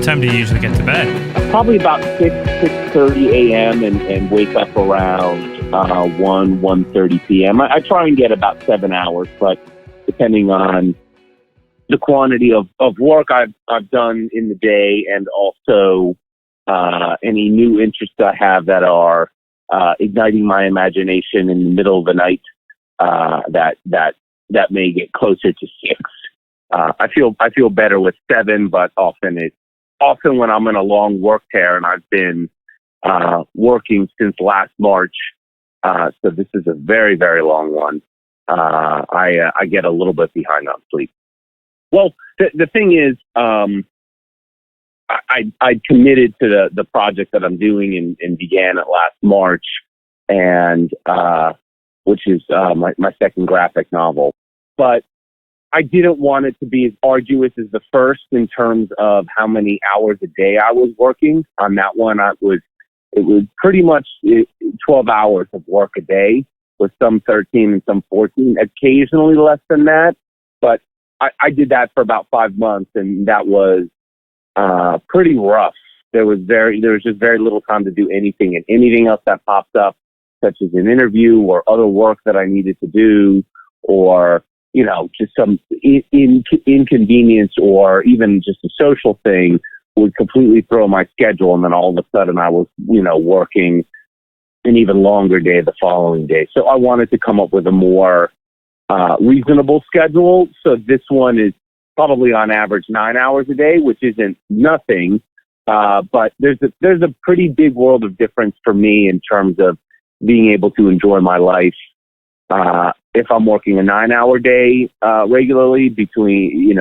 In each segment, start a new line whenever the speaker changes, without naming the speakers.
What time do you usually get to bed?
Probably about 6:30 a.m. and wake up around 1:30 p.m. I try and get about 7 hours, but depending on the quantity of work I've done in the day, and also any new interests I have that are igniting my imagination in the middle of the night, that may get closer to 6. I feel better with 7, but often when I'm in a long work tear, and I've been working since last March, so this is a very, very long one. I get a little bit behind on sleep. Well, the thing is, I committed to the project that I'm doing and began it last March, and which is my second graphic novel. But I didn't want it to be as arduous as the first in terms of how many hours a day I was working. On that one, it was pretty much 12 hours of work a day, with some 13 and some 14, occasionally less than that. But I did that for about 5 months, and that was pretty rough. There was just very little time to do anything, and anything else that popped up, such as an interview or other work that I needed to do, or just some inconvenience, or even just a social thing, would completely throw my schedule. And then all of a sudden I was, working an even longer day the following day. So I wanted to come up with a more reasonable schedule. So this one is probably on average 9 hours a day, which isn't nothing. But there's a pretty big world of difference for me in terms of being able to enjoy my life. If I'm working a 9-hour day regularly, between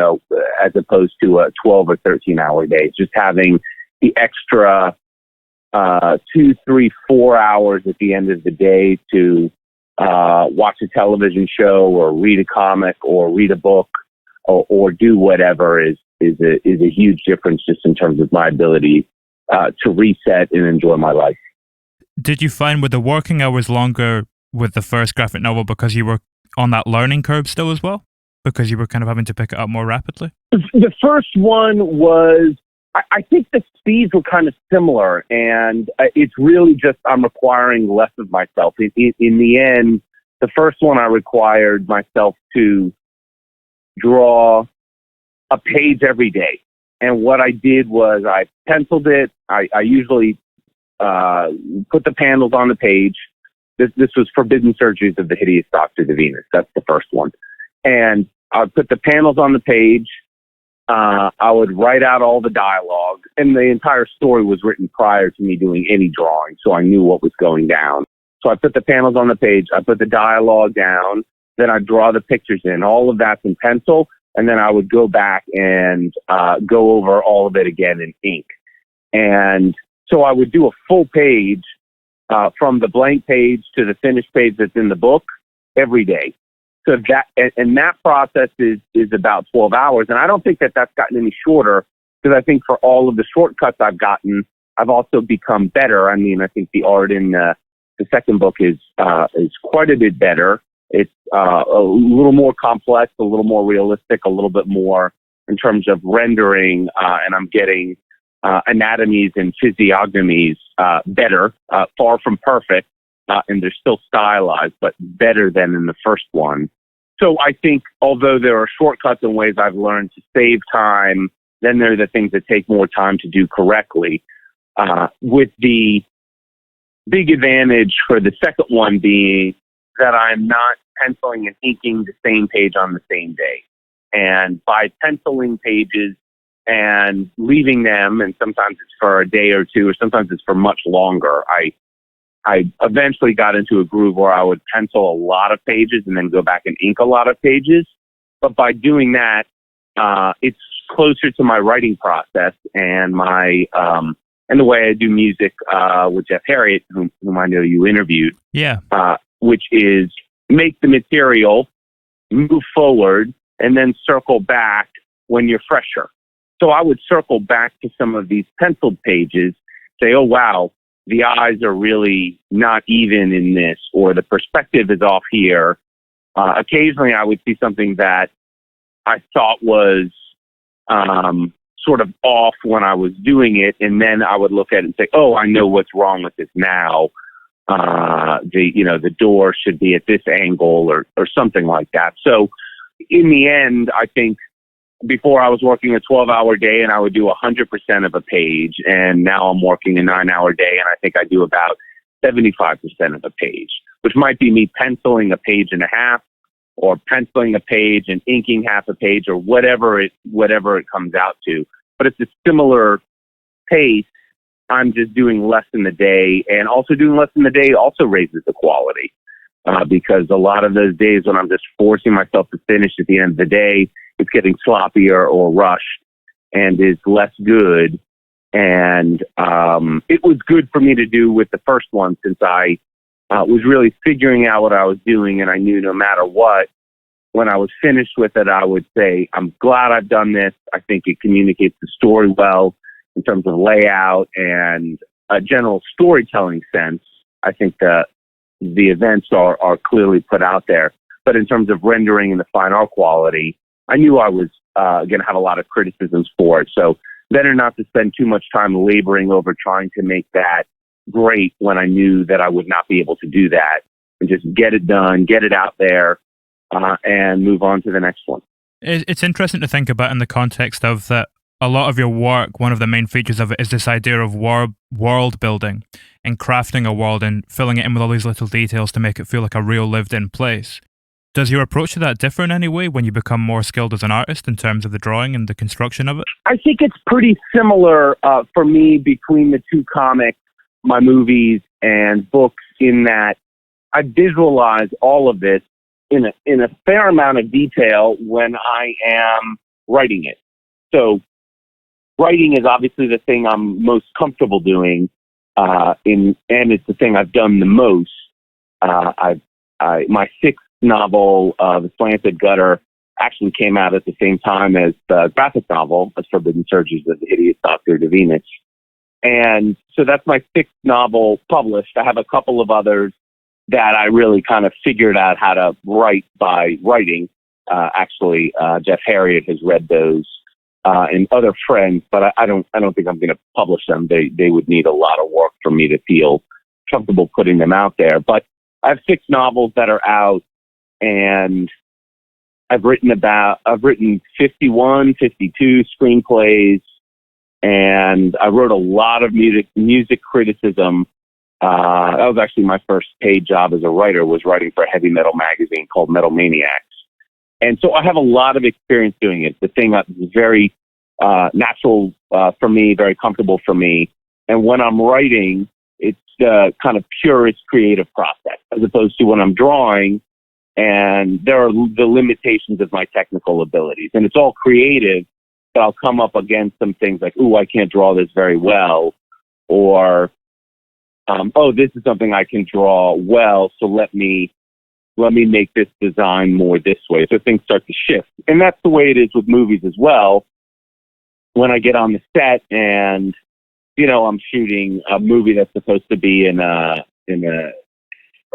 as opposed to a 12 or 13-hour day, just having the extra 2, 3, 4 hours at the end of the day to watch a television show, or read a comic, or read a book, or do whatever is a huge difference, just in terms of my ability to reset and enjoy my life.
Did you find with the working hours longer with the first graphic novel because you were on that learning curve still as well? Because you were kind of having to pick it up more rapidly?
The first one was, I think the speeds were kind of similar, and it's really just I'm requiring less of myself. In the end, the first one I required myself to draw a page every day. And what I did was I penciled it. I usually put the panels on the page. This was Forbidden Surgeries of the Hideous Dr Divinus. That's the first one. And I would put the panels on the page. I would write out all the dialogue. And the entire story was written prior to me doing any drawing, so I knew what was going down. So I put the panels on the page. I put the dialogue down. Then I'd draw the pictures in. All of that's in pencil. And then I would go back and go over all of it again in ink. And so I would do a full page from the blank page to the finished page that's in the book every day. So that process is about 12 hours. And I don't think that that's gotten any shorter, because I think for all of the shortcuts I've gotten, I've also become better. I mean, I think the art in the second book is quite a bit better. It's a little more complex, a little more realistic, a little bit more in terms of rendering, and I'm getting anatomies and physiognomies better, far from perfect, and they're still stylized, but better than in the first one. So I think although there are shortcuts and ways I've learned to save time, then there are the things that take more time to do correctly, with the big advantage for the second one being that I'm not penciling and inking the same page on the same day. And by penciling pages and leaving them, and sometimes it's for a day or two, or sometimes it's for much longer, I eventually got into a groove where I would pencil a lot of pages and then go back and ink a lot of pages. But by doing that, it's closer to my writing process and my and the way I do music with Jeff Harriet, whom I know you interviewed.
Yeah.
Which is make the material, move forward, and then circle back when you're fresher. So I would circle back to some of these penciled pages, say, oh, wow, the eyes are really not even in this, or the perspective is off here. Occasionally I would see something that I thought was sort of off when I was doing it, and then I would look at it and say, oh, I know what's wrong with this now. The door should be at this angle or something like that. So in the end, I think before I was working a 12-hour day and I would do 100% of a page, and now I'm working a 9-hour day and I think I do about 75% of a page, which might be me penciling a page and a half, or penciling a page and inking half a page, or whatever it comes out to. But it's a similar pace. I'm just doing less in the day, and also doing less in the day also raises the quality, because a lot of those days when I'm just forcing myself to finish at the end of the day, it's getting sloppier or rushed and is less good. And it was good for me to do with the first one, since I was really figuring out what I was doing, and I knew no matter what, when I was finished with it, I would say, I'm glad I've done this. I think it communicates the story well in terms of layout and a general storytelling sense. I think the events are clearly put out there. But in terms of rendering and the fine art quality, I knew I was going to have a lot of criticisms for it. So better not to spend too much time laboring over trying to make that great when I knew that I would not be able to do that, and just get it done, get it out there, and move on to the next one.
It's interesting to think about in the context of that a lot of your work, one of the main features of it is this idea of world building and crafting a world and filling it in with all these little details to make it feel like a real lived-in place. Does your approach to that differ in any way when you become more skilled as an artist in terms of the drawing and the construction of it?
I think it's pretty similar for me between the two comics, my movies and books, in that I visualize all of this in a fair amount of detail when I am writing it. So writing is obviously the thing I'm most comfortable doing, and it's the thing I've done the most. My sixth novel, The Slanted Gutter, actually came out at the same time as the graphic novel, as Forbidden Surgeries of the Hideous Dr Divinus. And so that's my sixth novel published. I have a couple of others that I really kind of figured out how to write by writing. Jeff Harriet has read those, and other friends, but I don't think I'm going to publish them. They would need a lot of work for me to feel comfortable putting them out there. But I have 6 novels that are out, and I've written 51, 52 screenplays, and I wrote a lot of music criticism. That was actually my first paid job as a writer, was writing for a heavy metal magazine called Metal Maniacs. And so I have a lot of experience doing it. The thing that is very natural for me, very comfortable for me. And when I'm writing, it's the kind of purest creative process, as opposed to when I'm drawing, and there are the limitations of my technical abilities. And it's all creative, but I'll come up against some things like, ooh, I can't draw this very well, or, oh, this is something I can draw well, so let me make this design more this way. So things start to shift. And that's the way it is with movies as well. When I get on the set and, I'm shooting a movie that's supposed to be in a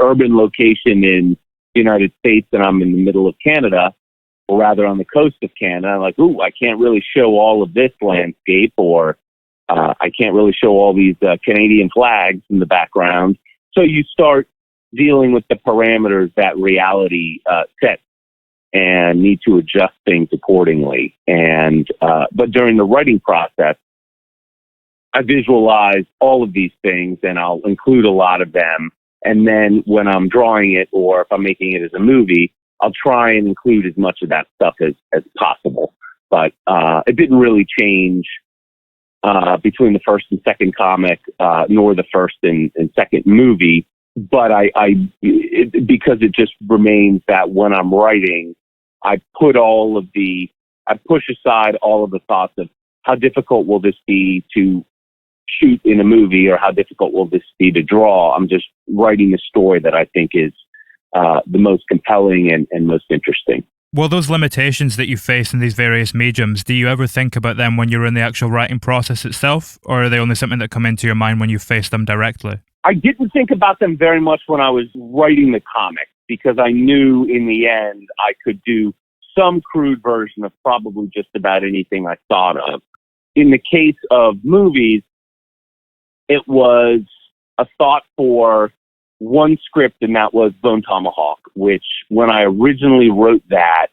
urban location in the United States, and I'm in the middle of Canada, or rather on the coast of Canada, I'm like, ooh, I can't really show all of this landscape, or I can't really show all these Canadian flags in the background. So you start dealing with the parameters that reality sets and need to adjust things accordingly. And but during the writing process, I visualize all of these things, and I'll include a lot of them. And then when I'm drawing it, or if I'm making it as a movie, I'll try and include as much of that stuff as possible. But it didn't really change between the first and second comic, nor the first and second movie. But because it just remains that when I'm writing, I push aside all of the thoughts of how difficult will this be to shoot in a movie, or how difficult will this be to draw. I'm just writing a story that I think is the most compelling and most interesting.
Well, those limitations that you face in these various mediums, do you ever think about them when you're in the actual writing process itself, or are they only something that come into your mind when you face them directly?
I didn't think about them very much when I was writing the comic, because I knew in the end I could do some crude version of probably just about anything I thought of. in the case of movies, it was a thought for one script, and that was Bone Tomahawk, which when I originally wrote that,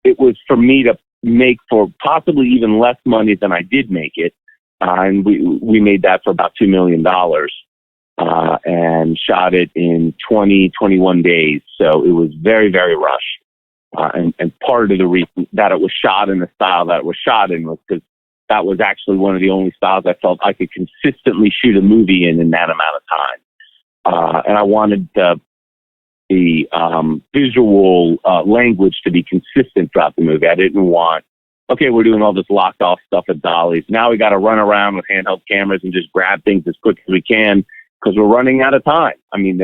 it was for me to make for possibly even less money than I did make it. And we made that for about $2 million and shot it in 21 days. So it was very, very rushed. And part of the reason that it was shot in the style that it was shot in was because that was actually one of the only styles I felt I could consistently shoot a movie in that amount of time. And I wanted the visual language to be consistent throughout the movie. I didn't want, okay, we're doing all this locked off stuff at dollies. Now we got to run around with handheld cameras and just grab things as quick as we can because we're running out of time. I mean,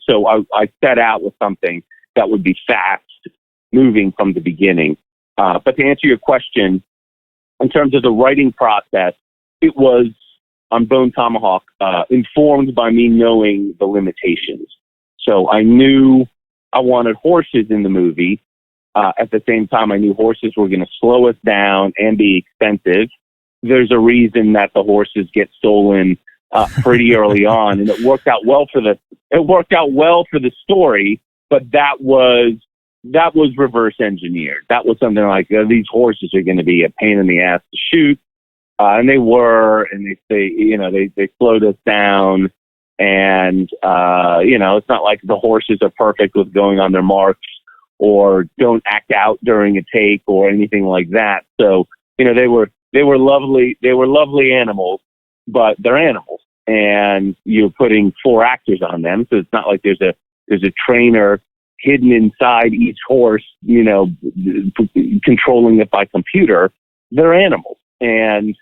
so I set out with something that would be fast moving from the beginning. But to answer your question, in terms of the writing process, it was on Bone Tomahawk, informed by me knowing the limitations. So I knew I wanted horses in the movie. At the same time, I knew horses were going to slow us down and be expensive. There's a reason that the horses get stolen pretty early on, and it worked out well for the story. But that was reverse engineered. That was something like these horses are going to be a pain in the ass to shoot, and they were, and they slowed us down. And, it's not like the horses are perfect with going on their marks or don't act out during a take or anything like that. So, they were lovely animals, but they're animals, and you're putting 4 actors on them. So it's not like there's a trainer hidden inside each horse, controlling it by computer. They're animals, and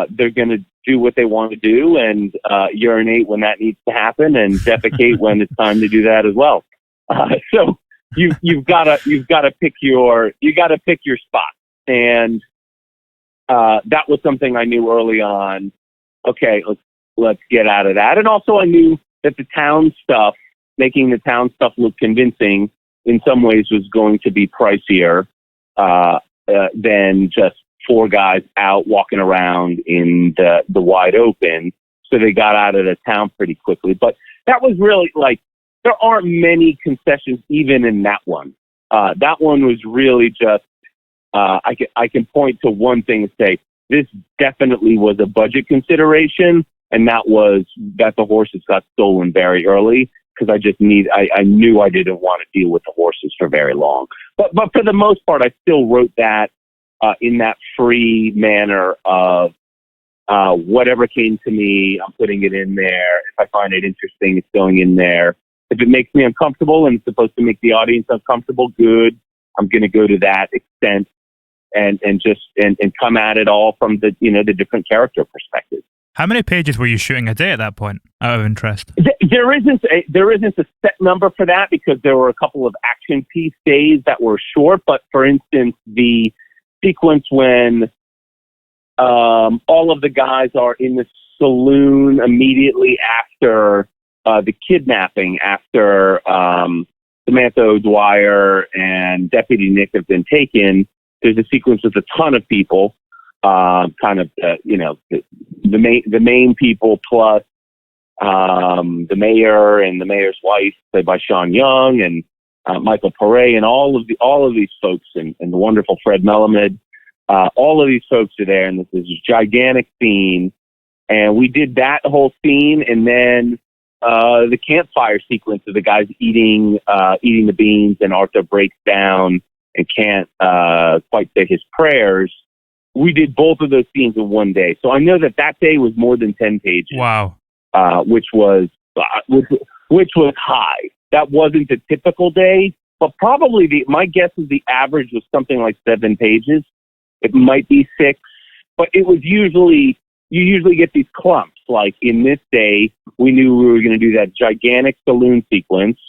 they're going to do what they want to do and urinate when that needs to happen and defecate when it's time to do that as well. So you've got to pick your spot, and that was something I knew early on. Okay, let's get out of that. And also I knew that making the town stuff look convincing in some ways was going to be pricier than just 4 guys out walking around in the wide open. So they got out of the town pretty quickly. But that was really there aren't many concessions even in that one. That one was really just, I can point to one thing and say, this definitely was a budget consideration. And that was that the horses got stolen very early because I knew I didn't want to deal with the horses for very long. But for the most part, I still wrote that in that free manner of whatever came to me, I'm putting it in there. If I find it interesting, it's going in there. If it makes me uncomfortable and it's supposed to make the audience uncomfortable, good. I'm going to go to that extent and come at it all from the different character perspectives.
How many pages were you shooting a day at that point, out of interest?
There isn't a set number for that because there were a couple of action piece days that were short. But for instance, the sequence when all of the guys are in the saloon immediately after the kidnapping, after Samantha O'Dwyer and Deputy Nick have been taken, there's a sequence with a ton of people, the main people plus the mayor and the mayor's wife, played by Sean Young, and Michael Pare, and all of these folks, and the wonderful Fred Melamed. All of these folks are there, and this is a gigantic scene. And we did that whole scene, and then the campfire sequence of the guys eating the beans, and Arthur breaks down and can't quite say his prayers. We did both of those scenes in one day. So I know that day was more than 10 pages.
Wow.
Which was high. That wasn't a typical day, but probably my guess is the average was something like 7 pages. It might be 6, but it was you usually get these clumps. Like in this day, we knew we were going to do that gigantic saloon sequence,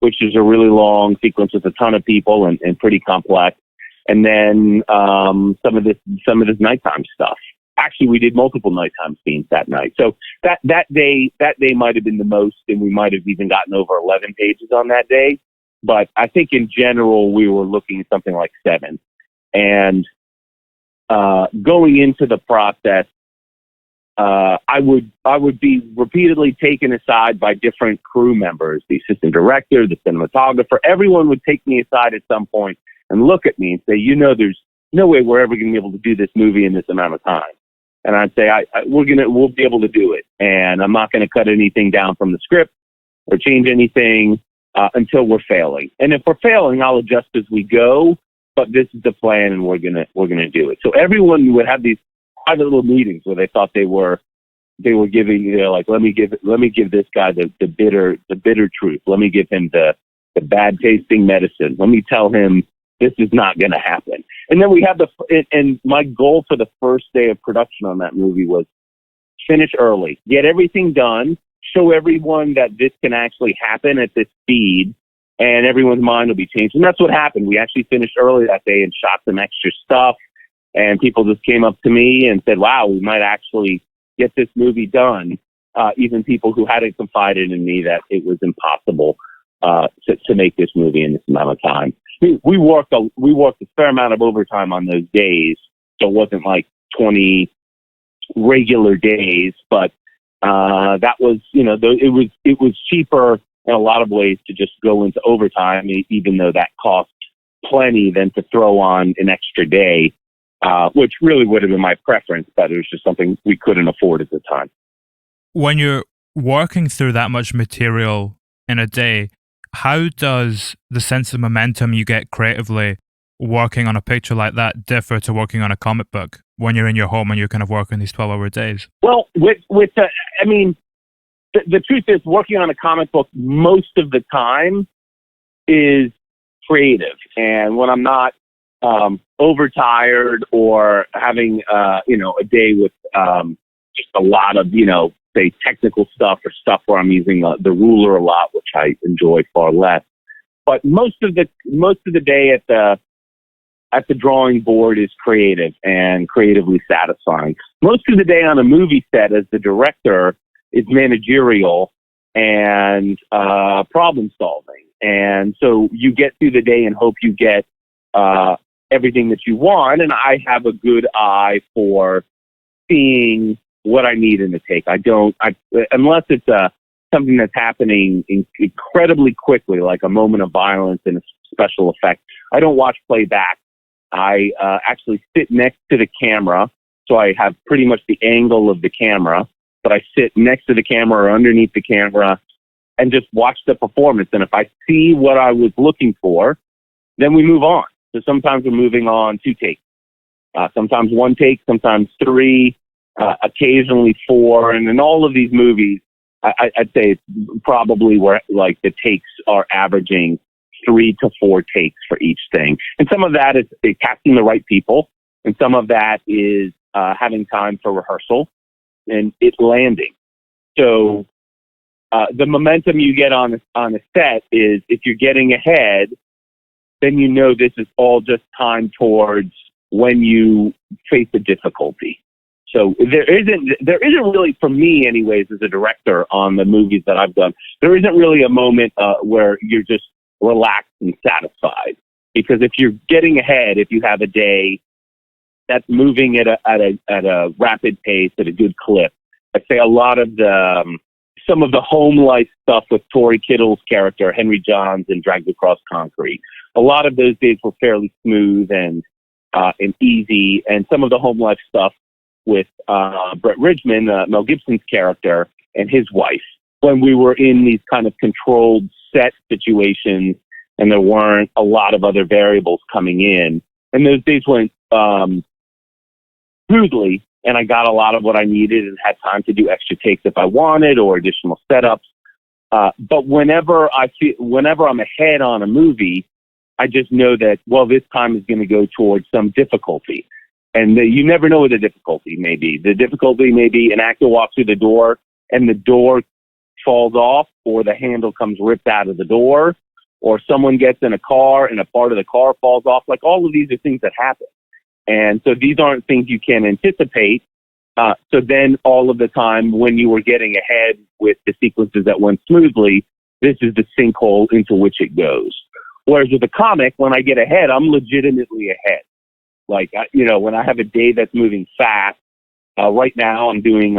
which is a really long sequence with a ton of people and pretty complex. And then some of this nighttime stuff. Actually, we did multiple nighttime scenes that night. So that day might have been the most, and we might have even gotten over 11 pages on that day. But I think in general, we were looking at something like 7. And going into the process, I would be repeatedly taken aside by different crew members, the assistant director, the cinematographer. Everyone would take me aside at some point and look at me and say, there's no way we're ever going to be able to do this movie in this amount of time. And I'd say, we'll be able to do it. And I'm not going to cut anything down from the script or change anything until we're failing. And if we're failing, I'll adjust as we go. But this is the plan, and we're gonna do it. So everyone would have these private little meetings where they thought they were giving, like, let me give this guy the bitter truth. Let me give him the bad tasting medicine. Let me tell him this is not going to happen. And then we have and my goal for the first day of production on that movie was finish early, get everything done, show everyone that this can actually happen at this speed, and everyone's mind will be changed. And that's what happened. We actually finished early that day and shot some extra stuff, and people just came up to me and said, wow, we might actually get this movie done. Even people who hadn't confided in me that it was impossible to make this movie in this amount of time. We worked a fair amount of overtime on those days, so it wasn't like 20 regular days, but that was, it was cheaper in a lot of ways to just go into overtime, even though that cost plenty, than to throw on an extra day, which really would have been my preference, but it was just something we couldn't afford at the time.
When you're working through that much material in a day, how does the sense of momentum you get creatively working on a picture like that differ to working on a comic book when you're in your home and you're kind of working these 12-hour days?
Well, the truth is, working on a comic book most of the time is creative. And when I'm not overtired or having a day with just a lot of say technical stuff or stuff where I'm using the ruler a lot, which I enjoy far less. But most of the day at the drawing board is creative and creatively satisfying. Most of the day on a movie set as the director is managerial and problem solving. And so you get through the day and hope you get everything that you want. And I have a good eye for seeing what I need in the take. Unless it's something that's happening incredibly quickly, like a moment of violence and a special effect, I don't watch playback. I actually sit next to the camera, so I have pretty much the angle of the camera, but I sit next to the camera or underneath the camera and just watch the performance. And if I see what I was looking for, then we move on. So sometimes we're moving on 2 takes, sometimes 1 take, sometimes 3, occasionally 4. And in all of these movies, I'd say it's probably where like the takes are averaging 3 to 4 takes for each thing. And some of that is casting the right people, and some of that is having time for rehearsal and it landing. So the momentum you get on a set is, if you're getting ahead, then this is all just time towards when you face a difficulty. So there isn't really, for me anyways, as a director on the movies that I've done, there isn't really a moment where you're just relaxed and satisfied. Because if you're getting ahead, if you have a day that's moving at a rapid pace, at a good clip, I'd say a lot of some of the home life stuff with Tori Kittle's character, Henry Johns, in Dragged Across Concrete, a lot of those days were fairly smooth and easy. And some of the home life stuff with Brett Ridgman, Mel Gibson's character, and his wife, when we were in these kind of controlled set situations and there weren't a lot of other variables coming in. And those days went smoothly, and I got a lot of what I needed and had time to do extra takes if I wanted, or additional setups. But whenever I'm ahead on a movie, I just know that, well, this time is going to go towards some difficulty. And you never know what the difficulty may be. The difficulty may be an actor walks through the door and the door falls off, or the handle comes ripped out of the door, or someone gets in a car and a part of the car falls off. Like, all of these are things that happen. And so these aren't things you can anticipate. So then all of the time when you were getting ahead with the sequences that went smoothly, this is the sinkhole into which it goes. Whereas with a comic, when I get ahead, I'm legitimately ahead. Like, when I have a day that's moving fast, right now I'm doing,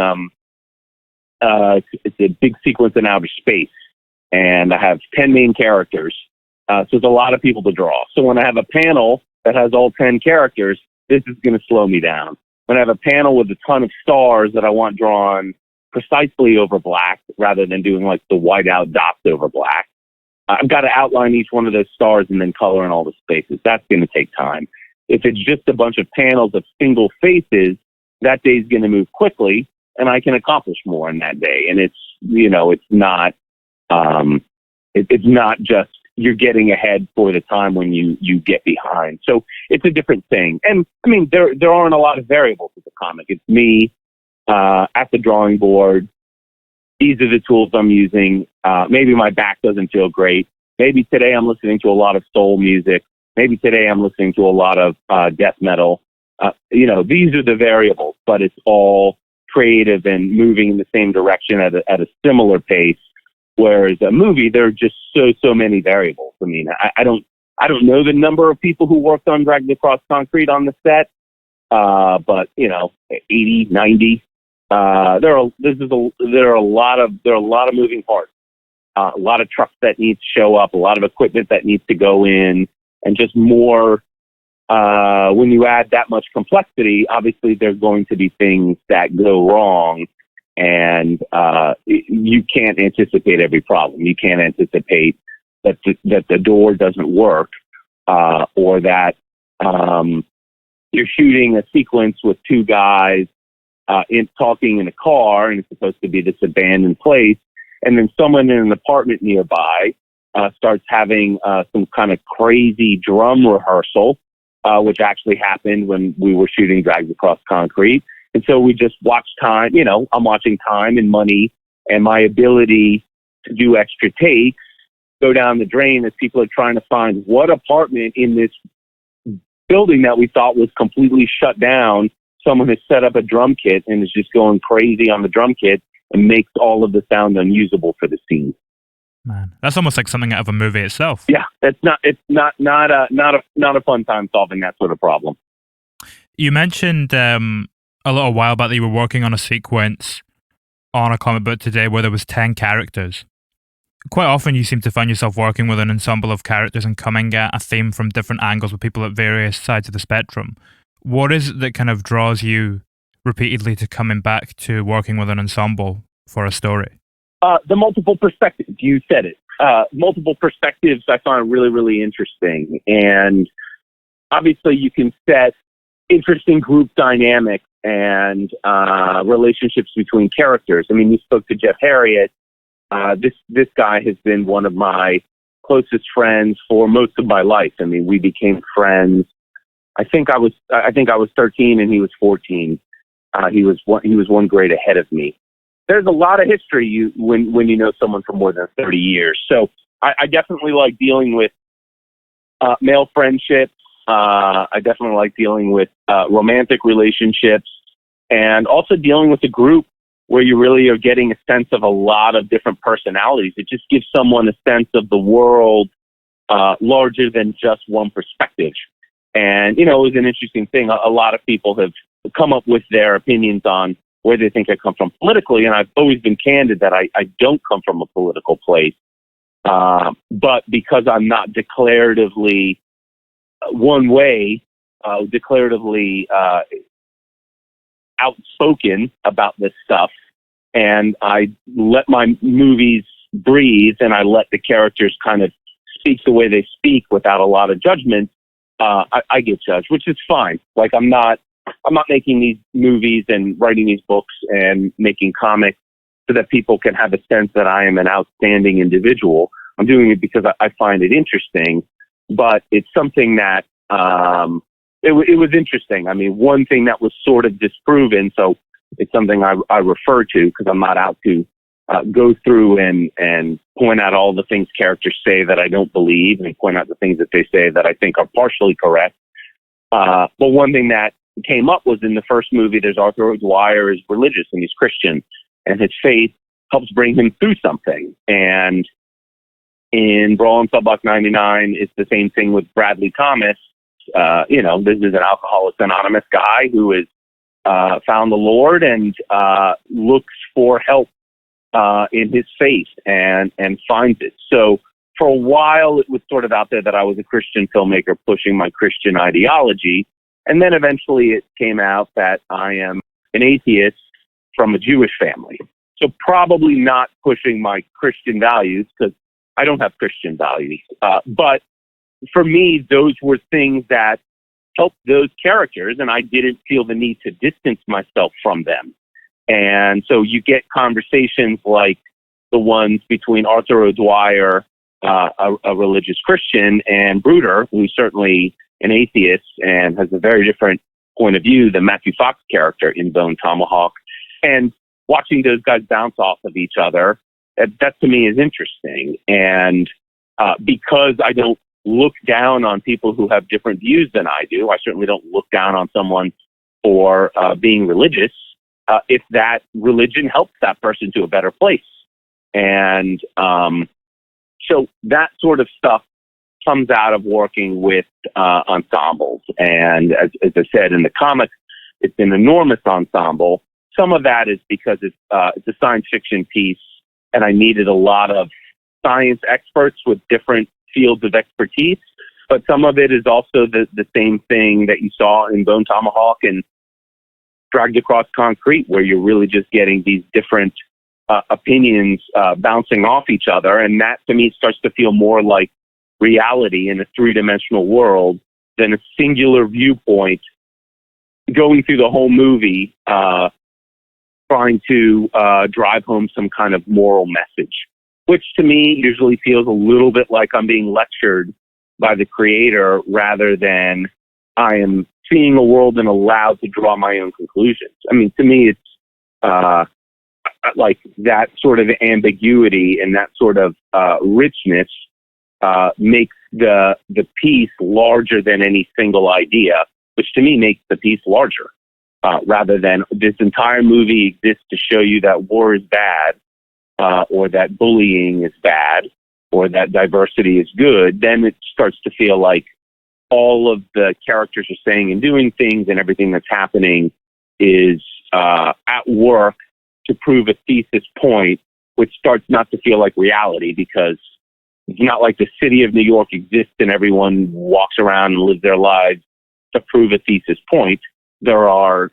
it's a big sequence in outer space, and I have 10 main characters. So there's a lot of people to draw. So when I have a panel that has all 10 characters, this is going to slow me down. When I have a panel with a ton of stars that I want drawn precisely over black rather than doing like the whiteout dots over black, I've got to outline each one of those stars and then color in all the spaces. That's going to take time. If it's just a bunch of panels of single faces, that day's going to move quickly and I can accomplish more in that day. And it's, it's not, it's not just you're getting ahead for the time when you get behind. So it's a different thing. And I mean, there aren't a lot of variables with the comic. It's me at the drawing board. These are the tools I'm using. Maybe my back doesn't feel great. Maybe today I'm listening to a lot of soul music. Maybe today I'm listening to a lot of death metal. These are the variables, but it's all creative and moving in the same direction at a similar pace. Whereas a movie, there are just so many variables. I mean, I don't know the number of people who worked on Dragged Across Concrete on the set, but 80, 90. There are a lot of moving parts. A lot of trucks that need to show up, a lot of equipment that needs to go in, and just more. When you add that much complexity, obviously there's going to be things that go wrong. And you can't anticipate every problem. You can't anticipate that the door doesn't work, or that you're shooting a sequence with two guys talking in a car, and it's supposed to be this abandoned place, and then someone in an apartment nearby starts having some kind of crazy drum rehearsal, which actually happened when we were shooting Dragged Across Concrete. And so we just watch time, I'm watching time and money and my ability to do extra takes go down the drain as people are trying to find what apartment in this building that we thought was completely shut down. Someone has set up a drum kit and is just going crazy on the drum kit and makes all of the sound unusable for the scene.
Man, that's almost like something out of a movie itself.
Yeah, it's not a fun time solving that sort of problem.
You mentioned a little while back that you were working on a sequence on a comic book today where there was 10 characters. Quite often you seem to find yourself working with an ensemble of characters and coming at a theme from different angles with people at various sides of the spectrum. What is it that kind of draws you repeatedly to coming back to working with an ensemble for a story?
The multiple perspectives. You said it. Multiple perspectives I find really, really interesting. And obviously you can set interesting group dynamics and relationships between characters. I mean, you spoke to Jeff Harriet. This guy has been one of my closest friends for most of my life. I mean, we became friends. I think I was 13 and he was 14. He was one grade ahead of me. There's a lot of history when you know someone for more than 30 years. So I definitely like dealing with male friendships. I definitely like dealing with romantic relationships, and also dealing with a group where you really are getting a sense of a lot of different personalities. It just gives someone a sense of the world larger than just one perspective. And, it was an interesting thing. A lot of people have come up with their opinions on where they think I come from politically, and I've always been candid that I don't come from a political place. But because I'm not declaratively one way, declaratively outspoken about this stuff, and I let my movies breathe and I let the characters kind of speak the way they speak without a lot of judgment, I get judged, which is fine. Like, I'm not making these movies and writing these books and making comics so that people can have a sense that I am an outstanding individual. I'm doing it because I find it interesting, but it's something that it was interesting. I mean, one thing that was sort of disproven, so it's something I refer to because I'm not out to go through and point out all the things characters say that I don't believe and point out the things that they say that I think are partially correct. But one thing that came up was in the first movie, there's Arthur Dwyer is religious and he's Christian, and his faith helps bring him through something. And in Brawl and Subbuck 99, it's the same thing with Bradley Thomas. this is an Alcoholics Anonymous guy who has found the Lord and looks for help in his faith and finds it. So for a while, it was sort of out there that I was a Christian filmmaker pushing my Christian ideology. And then eventually it came out that I am an atheist from a Jewish family. So probably not pushing my Christian values, because I don't have Christian values. But for me, those were things that helped those characters, and I didn't feel the need to distance myself from them. And so you get conversations like the ones between Arthur O'Dwyer, a religious Christian, and Bruder, who's certainly an atheist and has a very different point of view than Matthew Fox's character in Bone Tomahawk. And watching those guys bounce off of each other, that to me is interesting. And because I don't look down on people who have different views than I do, I certainly don't look down on someone for being religious, if that religion helps that person to a better place. And so that sort of stuff comes out of working with ensembles. And as I said, in the comics, it's an enormous ensemble. Some of that is because it's a science fiction piece, and I needed a lot of science experts with different fields of expertise. But some of it is also the same thing that you saw in Bone Tomahawk and Dragged Across Concrete, where you're really just getting these different opinions bouncing off each other. And that, to me, starts to feel more like reality in a three-dimensional world than a singular viewpoint going through the whole movie, trying to drive home some kind of moral message, which to me usually feels a little bit like I'm being lectured by the creator rather than I am seeing a world and allowed to draw my own conclusions. I mean, to me, it's like that sort of ambiguity and that sort of richness makes the piece larger than any single idea, which to me makes the piece larger. Rather than this entire movie exists to show you that war is bad, or that bullying is bad, or that diversity is good, then it starts to feel like all of the characters are saying and doing things and everything that's happening is at work to prove a thesis point, which starts not to feel like reality, because it's not like the city of New York exists and everyone walks around and lives their lives to prove a thesis point. There are,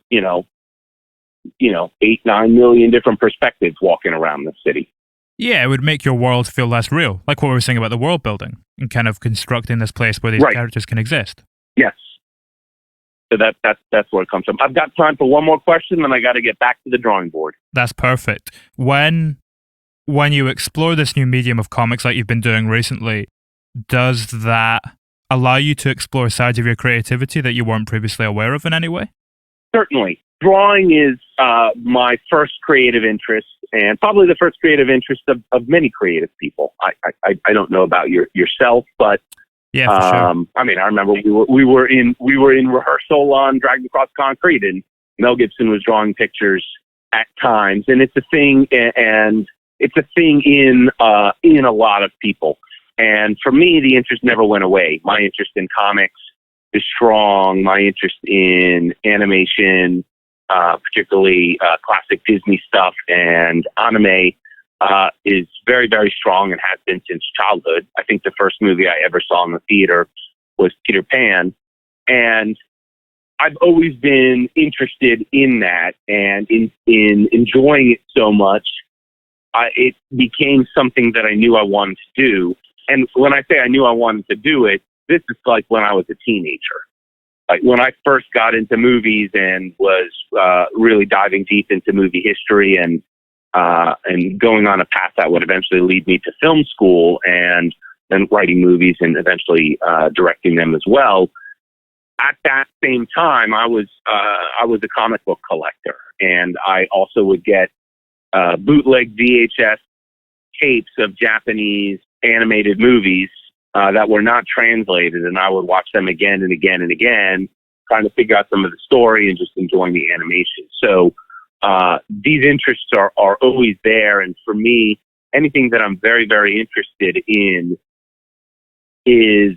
8, 9 million different perspectives walking around the city.
Yeah, it would make your world feel less real, like what we were saying about the world building and kind of constructing this place where these characters can exist.
Yes. So that's where it comes from. I've got time for one more question, then I got to get back to the drawing board.
That's perfect. When you explore this new medium of comics like you've been doing recently, does that allow you to explore sides of your creativity that you weren't previously aware of in any way?
Certainly. Drawing is my first creative interest, and probably the first creative interest of many creative people. I don't know about yourself, but
yeah, for sure.
I mean, I remember we were in rehearsal on Dragged Across Concrete, and Mel Gibson was drawing pictures at times, and it's a thing, and it's a thing in a lot of people. And for me, the interest never went away. My interest in comics is strong. My interest in animation, particularly classic Disney stuff and anime, is very, very strong and has been since childhood. I think the first movie I ever saw in the theater was Peter Pan. And I've always been interested in that and in enjoying it so much. It became something that I knew I wanted to do. And when I say I knew I wanted to do it, this is like when I was a teenager. Like when I first got into movies and was really diving deep into movie history and going on a path that would eventually lead me to film school and then writing movies and eventually directing them as well. At that same time, I was a comic book collector, and I also would get bootleg VHS tapes of Japanese animated movies that were not translated, and I would watch them again and again and again, trying to figure out some of the story and just enjoying the animation. So these interests are always there, and for me, anything that I'm very, very interested in is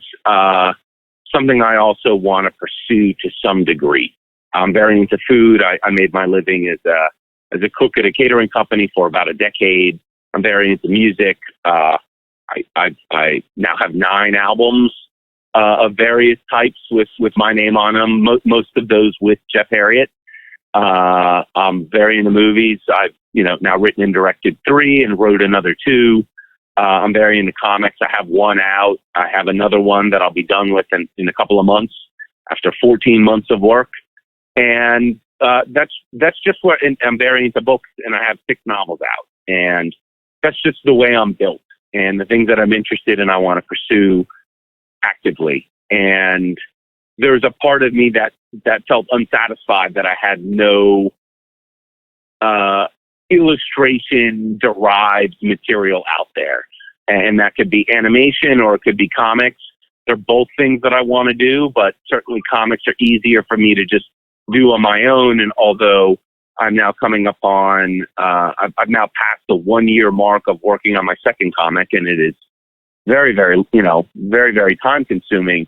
something I also want to pursue to some degree. I'm very into food. I made my living as a cook at a catering company for about a decade. I'm very into music. I now have 9 albums of various types with my name on them. Most of those with Jeff Harriet. I'm very into movies. I've now written and directed 3 and wrote another 2. I'm very into comics. I have 1 out. I have another one that I'll be done with in a couple of months after 14 months of work. And that's just what. And I'm very into books, and I have 6 novels out. And that's just the way I'm built, and the things that I'm interested in, I want to pursue actively. And there's a part of me that felt unsatisfied that I had no illustration derived material out there. And that could be animation or it could be comics. They're both things that I want to do, but certainly comics are easier for me to just do on my own. And although I'm now coming up on, I've now passed the 1-year mark of working on my second comic, and it is very, very, very, very time consuming.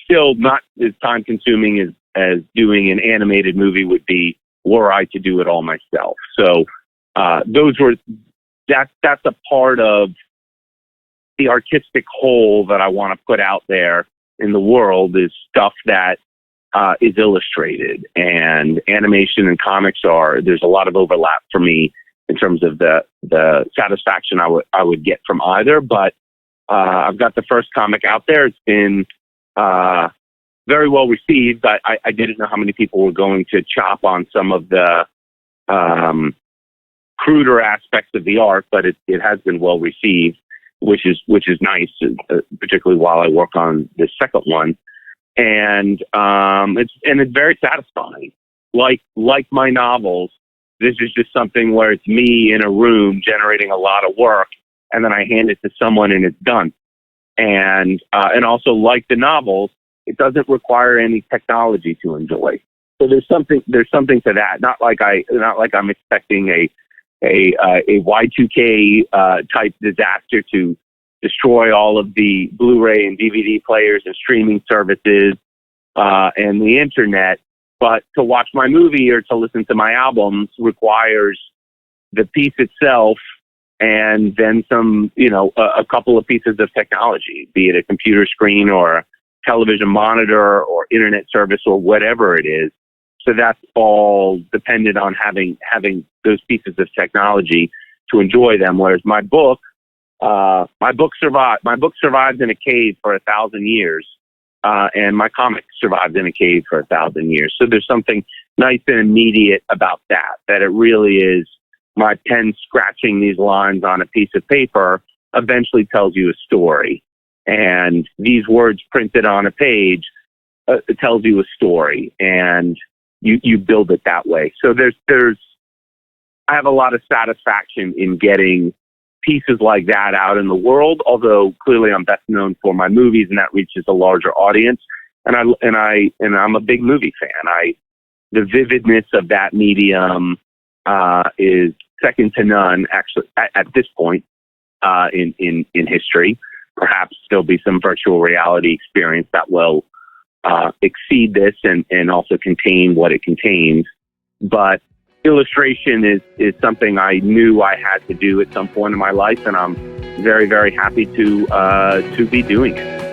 Still not as time consuming as doing an animated movie would be were I to do it all myself. So that's a part of the artistic whole that I want to put out there in the world, is stuff that is illustrated. And animation and comics there's a lot of overlap for me in terms of the satisfaction I would get from either. But I've got the first comic out there. It's been very well received. I didn't know how many people were going to chop on some of the cruder aspects of the art, but it has been well received, which is nice, particularly while I work on this second one. And it's very satisfying. Like my novels, this is just something where it's me in a room generating a lot of work, and then I hand it to someone and it's done. And also, like the novels, it doesn't require any technology to enjoy. So there's something to that. Not like I'm expecting a Y2K type disaster to destroy all of the Blu-ray and DVD players and streaming services and the internet. But to watch my movie or to listen to my albums requires the piece itself and then some, a couple of pieces of technology, be it a computer screen or a television monitor or internet service or whatever it is. So that's all dependent on having those pieces of technology to enjoy them. Whereas my book survives in a cave for 1,000 years, and my comic survives in a cave for 1,000 years. So there's something nice and immediate about that it really is my pen scratching these lines on a piece of paper eventually tells you a story. And these words printed on a page, it tells you a story, and you build it that way. So I have a lot of satisfaction in getting pieces like that out in the world, although clearly I'm best known for my movies, and that reaches a larger audience. And I'm a big movie fan. The vividness of that medium is second to none, actually, at this point in history. Perhaps there'll be some virtual reality experience that will exceed this and also contain what it contains. But illustration is something I knew I had to do at some point in my life, and I'm very, very happy to be doing it.